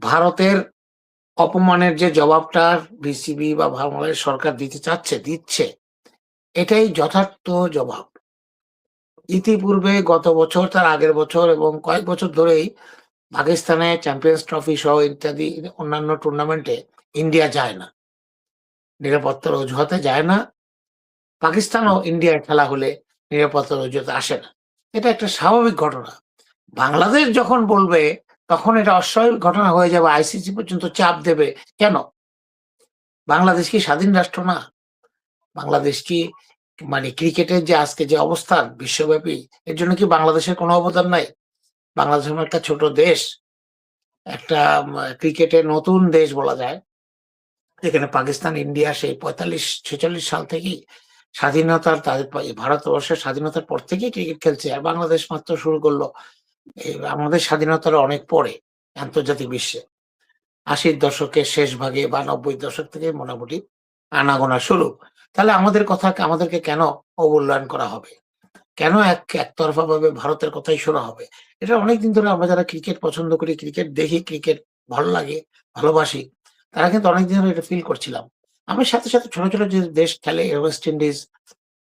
ভারতের অপমানের যে জবাবটা বিসিবি বা বাংলাদেশ সরকার দিতে চাচ্ছে, দিচ্ছে, এটাই যথার্থ জবাব। ইতিপূর্বে গত বছর, তার আগের বছর এবং কয়েক বছর ধরেই পাকিস্তানে চ্যাম্পিয়ন্স ট্রফি সহ ইত্যাদি অন্যান্য টুর্নামেন্টে ইন্ডিয়া যায় না। নিরাপত্তার অজুহাতে যায় না। পাকিস্তানও ইন্ডিয়ায় খেলা হলে নিরাপত্তার অজুহাতে আসে না। এটা একটা স্বাভাবিক ঘটনা। বাংলাদেশ যখন বলবে তখন এটা অস্বাভাবিক ঘটনা হয়ে যাবে, আইসিসি পর্যন্ত চাপ দেবে। কেন? বাংলাদেশ কি স্বাধীন রাষ্ট্র না? বাংলাদেশ কি মানে ক্রিকেটের যে আজকে যে অবস্থান বিশ্বব্যাপী, এর জন্য কি বাংলাদেশের কোনো অবদান নাই? বাংলাদেশ এমন একটা ছোট দেশ, একটা ক্রিকেটের নতুন দেশ বলা যায়। যেখানে পাকিস্তান, ইন্ডিয়া সেই ৪৫-৪৬ সাল থেকেই স্বাধীনতার তাদের ভারতবর্ষের স্বাধীনতার পর থেকেই ক্রিকেট খেলছে। আর বাংলাদেশ মাত্র শুরু করলো আমাদের স্বাধীনতার অনেক পরে আন্তর্জাতিক বিশ্বে। ৮০ দশকের শেষ ভাগে বা ৯০ দশক থেকে মোটামুটি আনাগোনা শুরু। তাহলে আমাদেরকে কেন অবমূল্যায়ন করা হবে? কেন একতরফাভাবে ভারতের কথাই শোনা হবে? এটা অনেকদিন ধরে আমরা যারা ক্রিকেট পছন্দ করি, ক্রিকেট দেখি, ক্রিকেট ভালো লাগে, ভালোবাসি, তারা কিন্তু অনেকদিন ধরে এটা ফিল করছিলাম। আমার সাথে ছোট, ছোট যে দেশ খেলে ওয়েস্ট ইন্ডিজ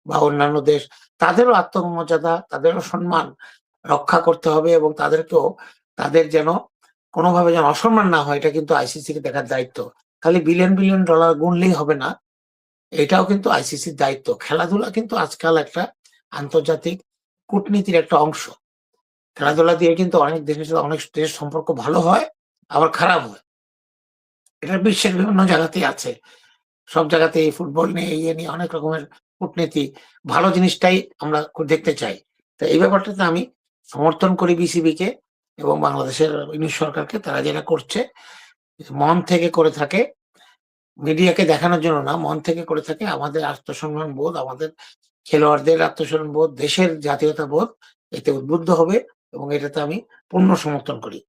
বা অন্যান্য দেশ, তাদেরও আত্মমর্যাদা, তাদেরও সম্মান রক্ষা করতে হবে এবং তাদের যেন কোনোভাবে যেন অসম্মান না হয়, এটা কিন্তু আইসিসিকে দেখার দায়িত্ব। খালি বিলিয়ন, বিলিয়ন ডলার গুনলেই হবে না। এটাও কিন্তু আইসিসির দায়িত্ব। খেলাধুলা কিন্তু আজকাল একটা আন্তর্জাতিক কূটনীতির একটা অংশ। খেলাধুলা দিয়ে কিন্তু অনেক দেশের সাথে অনেক দেশের সম্পর্ক ভালো হয়, আবার খারাপ হয়। এটা বিশ্বের বিভিন্ন জায়গাতেই আছে। সব জায়গাতেই ফুটবল নিয়ে, ইয়ে নিয়ে অনেক রকমের কূটনীতি। ভালো জিনিসটাই আমরা দেখতে চাই। তো এই ব্যাপারটাতে আমি সমর্থন করি বিসিবিকে এবং বাংলাদেশের ইউনিট সরকারকে। তারা যেটা করছে মন থেকে করে থাকে, মিডিয়াকে দেখানোর জন্য না, মন থেকে করে থাকে। আমাদের আত্মসম্মান বোধ, আমাদের খেলোয়াড়দের আত্মসম্মান বোধ, দেশের জাতীয়তাবোধ এতে উদ্বুদ্ধ হবে এবং এটাতে আমি পূর্ণ সমর্থন করি।